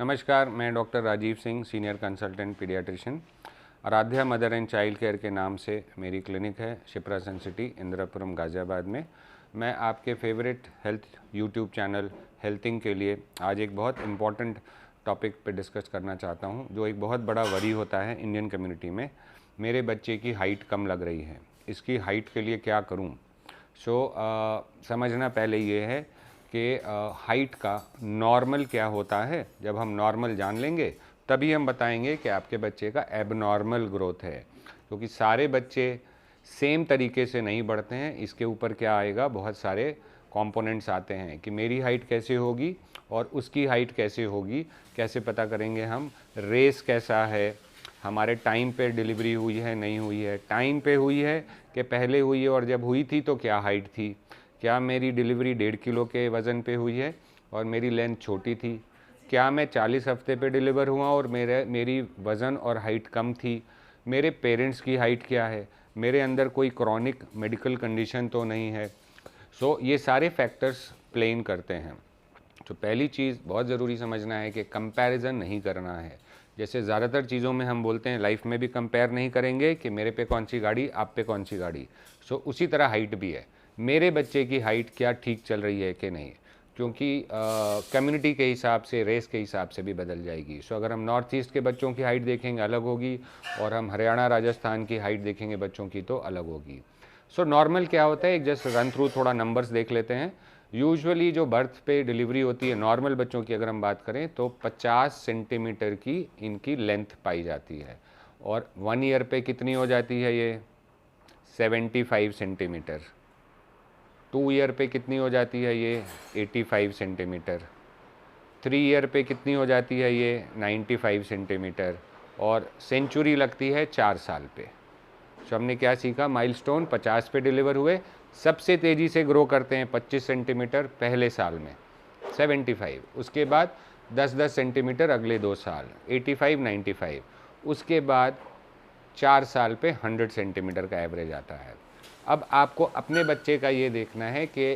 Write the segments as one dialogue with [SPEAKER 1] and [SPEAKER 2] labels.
[SPEAKER 1] नमस्कार, मैं doctor Rajiv Singh, senior consultant paediatrician. Aaradhya mother and child care के नाम से मेरी क्लिनिक है शिप्रा सन सिटी, इंदिरापुरम, गाज़ियाबाद में। मैं आपके favourite health YouTube channel Healthing के लिए आज एक बहुत इम्पॉर्टेंट टॉपिक पे डिस्कस करना चाहता हूँ, जो एक बहुत बड़ा वरी होता है इंडियन कम्युनिटी में। मेरे बच्चे की हाइट कम लग रही है, इसकी हाइट के लिए क्या करूँ? समझना पहले ये है कि हाइट का नॉर्मल क्या होता है। जब हम नॉर्मल जान लेंगे तभी हम बताएंगे कि आपके बच्चे का एबनॉर्मल ग्रोथ है, क्योंकि सारे बच्चे सेम तरीके से नहीं बढ़ते हैं। इसके ऊपर क्या आएगा, बहुत सारे कंपोनेंट्स आते हैं कि मेरी हाइट कैसे होगी और उसकी हाइट कैसे होगी। कैसे पता करेंगे हम? रेस कैसा है, हमारे टाइम पे डिलीवरी हुई है नहीं हुई है, टाइम पे हुई है कि पहले हुई है और जब हुई थी तो क्या हाइट थी, क्या मेरी डिलीवरी 1.5 किलो के वज़न पे हुई है और मेरी लेंथ छोटी थी, क्या मैं 40 हफ्ते पे डिलीवर हुआ और मेरी वज़न और हाइट कम थी, मेरे पेरेंट्स की हाइट क्या है, मेरे अंदर कोई क्रॉनिक मेडिकल कंडीशन तो नहीं है। ये सारे फैक्टर्स प्ले इन करते हैं। तो पहली चीज़ बहुत ज़रूरी समझना है कि कंपैरिजन नहीं करना है। जैसे ज़्यादातर चीज़ों में हम बोलते हैं, लाइफ में भी कंपेयर नहीं करेंगे कि मेरे पे कौन सी गाड़ी, आप पे कौन सी गाड़ी। उसी तरह हाइट भी है, मेरे बच्चे की हाइट क्या ठीक चल रही है कि नहीं, क्योंकि कम्युनिटी के हिसाब से, रेस के हिसाब से भी बदल जाएगी। अगर हम नॉर्थ ईस्ट के बच्चों की हाइट देखेंगे अलग होगी, और हम हरियाणा राजस्थान की हाइट देखेंगे बच्चों की तो अलग होगी। नॉर्मल क्या होता है, एक जस्ट रन थ्रू थोड़ा नंबर्स देख लेते हैं। यूजुअली जो बर्थ पे डिलीवरी होती है नॉर्मल बच्चों की, अगर हम बात करें तो 50 सेंटीमीटर की इनकी लेंथ पाई जाती है, और 1 ईयर पे कितनी हो जाती है ये? 75 सेंटीमीटर। 2 ईयर पे कितनी हो जाती है ये? 85 सेंटीमीटर। 3 ईयर पे कितनी हो जाती है ये? 95 सेंटीमीटर। और सेंचुरी लगती है 4 साल पे। हमने क्या सीखा? माइलस्टोन 50 पे डिलीवर हुए, सबसे तेज़ी से ग्रो करते हैं 25 सेंटीमीटर पहले साल में, 75, उसके बाद 10-10 सेंटीमीटर अगले 2 साल, 85, 95, उसके बाद 4 साल पे 100 सेंटीमीटर का एवरेज आता है। अब आपको अपने बच्चे का ये देखना है कि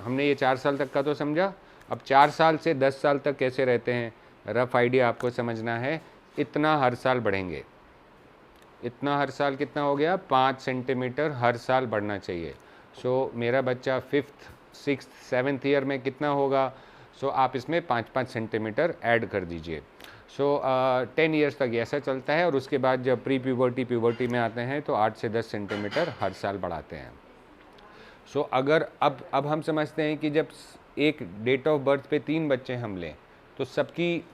[SPEAKER 1] हमने ये 4 साल तक का तो समझा, अब 4 साल से 10 साल तक कैसे रहते हैं, रफ आइडिया आपको समझना है। इतना हर साल बढ़ेंगे, इतना हर साल कितना हो गया? 5 सेंटीमीटर हर साल बढ़ना चाहिए। मेरा बच्चा 5th, 6th, 7th ईयर में कितना होगा? आप इसमें 5-5 सेंटीमीटर ऐड कर दीजिए। 10 ईयर्स तक ऐसा चलता है, और उसके बाद जब प्री प्यूबर्टी, प्यूबर्टी में आते हैं तो 8 से 10 सेंटीमीटर हर साल बढ़ाते हैं। अगर अब हम समझते हैं कि जब एक डेट ऑफ बर्थ पे 3 बच्चे हम लें तो सबकी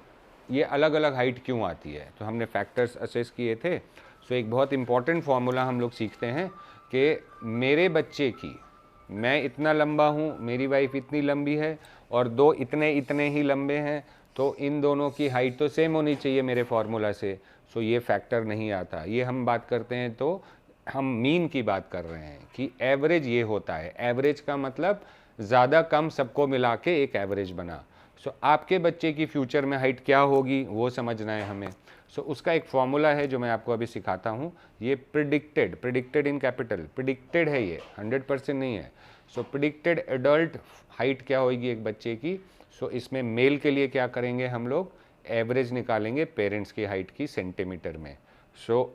[SPEAKER 1] ये अलग अलग हाइट क्यों आती है, तो हमने फैक्टर्स असेस किए थे। एक बहुत इंपॉर्टेंट फार्मूला हम लोग सीखते हैं कि मेरे बच्चे की, मैं इतना लंबा हूँ, मेरी वाइफ इतनी लंबी है, और 2 इतने इतने ही लंबे हैं, तो इन दोनों की हाइट तो सेम होनी चाहिए मेरे फार्मूला से। ये फैक्टर नहीं आता। ये हम बात करते हैं तो हम मीन की बात कर रहे हैं कि एवरेज ये होता है। एवरेज का मतलब ज़्यादा कम सबको मिला के एक एवरेज बना। आपके बच्चे की फ्यूचर में हाइट क्या होगी वो समझना है हमें। उसका एक फॉर्मूला है जो मैं आपको अभी सिखाता हूँ। ये प्रिडिक्टेड इन कैपिटल, प्रिडिक्टेड है, ये 100% नहीं है। प्रिडिक्टेड एडल्ट हाइट क्या होगी एक बच्चे की? इसमें मेल के लिए क्या करेंगे हम लोग? एवरेज निकालेंगे पेरेंट्स की हाइट की सेंटीमीटर में।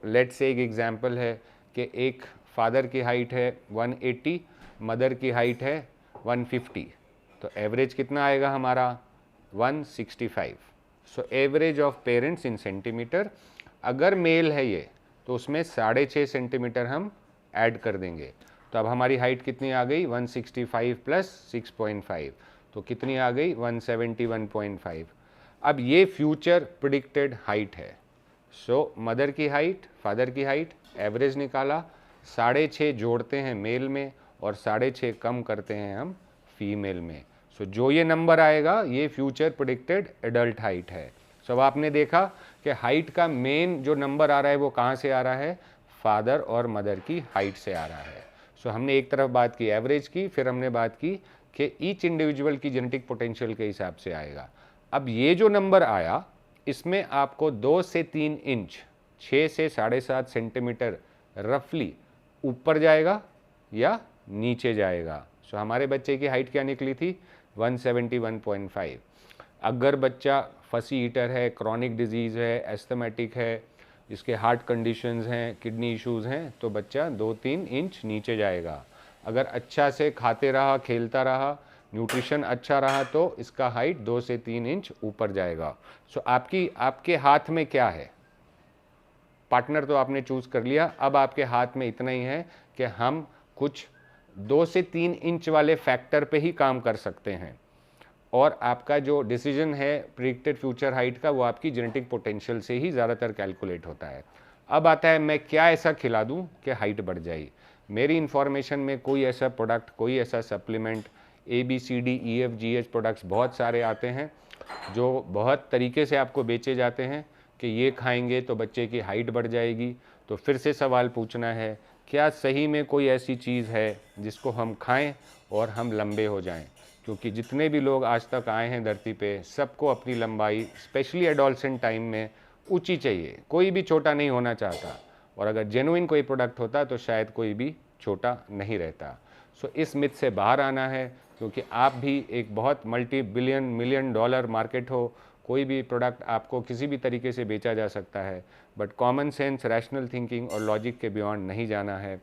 [SPEAKER 1] लेट्स से एक एग्जाम्पल है कि एक फादर की हाइट है 180, मदर की हाइट है 150, तो एवरेज कितना आएगा हमारा? 165। Average of parents in centimetre. अगर मेल है ये तो उसमें 6.5 सेंटीमीटर हम ऐड कर देंगे, तो अब हमारी हाइट कितनी आ गई? 165 प्लस 6.5, तो कितनी आ गई? 171.5। अब ये फ्यूचर प्रिडिक्टेड हाइट है। मदर की हाइट, फादर की हाइट, एवरेज निकाला, 6.5 जोड़ते हैं मेल में और 6.5 कम करते हैं हम फीमेल में। जो ये नंबर आएगा ये फ्यूचर प्रिडिक्टेड एडल्ट हाइट है। अब आपने देखा कि हाइट का मेन जो नंबर आ रहा है वो कहाँ से आ रहा है? फादर और मदर की हाइट से आ रहा है। हमने एक तरफ बात की एवरेज की, फिर हमने बात की कि ईच इंडिविजुअल की जेनेटिक पोटेंशियल के हिसाब से आएगा। अब ये जो नंबर आया इसमें आपको 2 से 3 इंच, 6 से 7.5 सेंटीमीटर रफली ऊपर जाएगा या नीचे जाएगा। हमारे बच्चे की हाइट क्या निकली थी? 171.5। अगर बच्चा फसी ईटर है, क्रॉनिक डिजीज़ है, एस्थमेटिक है, जिसके हार्ट कंडीशंस हैं, किडनी इश्यूज़ हैं, तो बच्चा 2-3 इंच नीचे जाएगा। अगर अच्छा से खाते रहा, खेलता रहा, न्यूट्रिशन अच्छा रहा, तो इसका हाइट 2 से 3 इंच ऊपर जाएगा। सो आपके हाथ में क्या है? पार्टनर तो आपने चूज़ कर लिया, अब आपके हाथ में इतना ही है कि हम कुछ 2 से 3 इंच वाले फैक्टर पे ही काम कर सकते हैं, और आपका जो डिसीजन है प्रिडिक्टेड फ्यूचर हाइट का, वो आपकी जेनेटिक पोटेंशियल से ही ज़्यादातर कैलकुलेट होता है। अब आता है मैं क्या ऐसा खिला दूं कि हाइट बढ़ जाए। मेरी इन्फॉर्मेशन में कोई ऐसा प्रोडक्ट, कोई ऐसा supplement, ABCD EF GH products बहुत सारे आते हैं जो बहुत तरीके से आपको बेचे जाते हैं कि ये खाएंगे तो बच्चे की हाइट बढ़ जाएगी। तो फिर से सवाल पूछना है, क्या सही में कोई ऐसी चीज़ है जिसको हम खाएं और हम लंबे हो जाएं? क्योंकि जितने भी लोग आज तक आए हैं धरती पे, सबको अपनी लंबाई स्पेशली एडोलसेंट टाइम में ऊंची चाहिए, कोई भी छोटा नहीं होना चाहता। और अगर जेन्युइन कोई प्रोडक्ट होता तो शायद कोई भी छोटा नहीं रहता। सो इस मिथ से बाहर आना है, क्योंकि आप भी एक बहुत multi billion million dollar market हो, कोई भी प्रोडक्ट आपको किसी भी तरीके से बेचा जा सकता है, but common sense, rational thinking और लॉजिक के बियॉन्ड नहीं जाना है।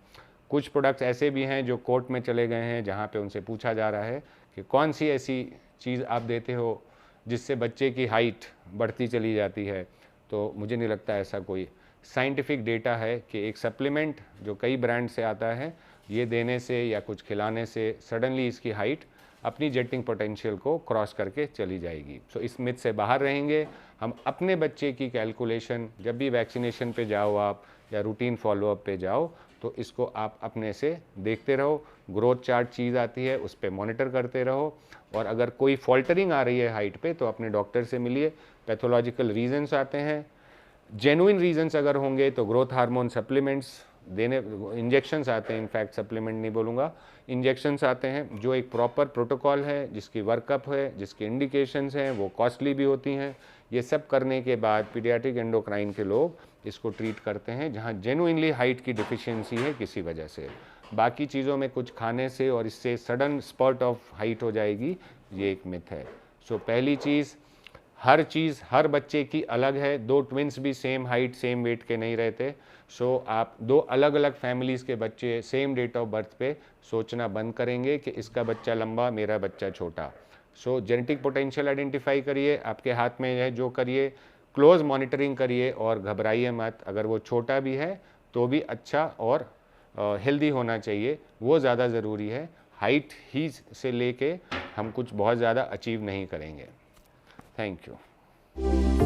[SPEAKER 1] कुछ प्रोडक्ट्स ऐसे भी हैं जो कोर्ट में चले गए हैं, जहाँ पे उनसे पूछा जा रहा है कि कौन सी ऐसी चीज़ आप देते हो जिससे बच्चे की हाइट बढ़ती चली जाती है। तो मुझे नहीं लगता ऐसा कोई साइंटिफिक डेटा है कि एक सप्लीमेंट जो कई ब्रांड से आता है, ये देने से या कुछ खिलाने से सडनली इसकी हाइट अपनी जेटिंग पोटेंशियल को क्रॉस करके चली जाएगी। सो इस मिथ से बाहर रहेंगे। हम अपने बच्चे की कैलकुलेशन, जब भी वैक्सीनेशन पे जाओ आप या रूटीन फॉलोअप पे जाओ, तो इसको आप अपने से देखते रहो। ग्रोथ चार्ट चीज़ आती है, उस पर मॉनिटर करते रहो, और अगर कोई फॉल्टरिंग आ रही है हाइट पे तो अपने डॉक्टर से मिलिए। पैथोलॉजिकल रीजंस आते हैं, जेन्युइन रीजंस अगर होंगे तो ग्रोथ हार्मोन सप्लीमेंट्स देने, इंजेक्शंस आते हैं, इनफैक्ट सप्लीमेंट नहीं बोलूँगा, इंजेक्शंस आते हैं जो एक प्रॉपर प्रोटोकॉल है, जिसकी वर्कअप है, जिसकी इंडिकेशंस हैं, वो कॉस्टली भी होती हैं। ये सब करने के बाद पीडियाट्रिक एंडोक्राइन के लोग इसको ट्रीट करते हैं जहाँ जेन्युइनली हाइट की डिफिशियंसी है किसी वजह से। बाकी चीज़ों में कुछ खाने से और इससे सडन स्पर्ट ऑफ हाइट हो जाएगी, ये एक मिथ है। सो पहली चीज़, हर चीज़ हर बच्चे की अलग है। 2 ट्विंस भी सेम हाइट सेम वेट के नहीं रहते। सो आप 2 अलग अलग फैमिलीज़ के बच्चे सेम डेट ऑफ बर्थ पे सोचना बंद करेंगे कि इसका बच्चा लंबा, मेरा बच्चा छोटा। सो जेनेटिक पोटेंशियल आइडेंटिफाई करिए, आपके हाथ में है जो करिए, क्लोज मॉनिटरिंग करिए और घबराइए मत। अगर वो छोटा भी है तो भी अच्छा और हेल्दी होना चाहिए, वो ज़्यादा ज़रूरी है। हाइट ही से लेके हम कुछ बहुत ज़्यादा अचीव नहीं करेंगे। Thank you.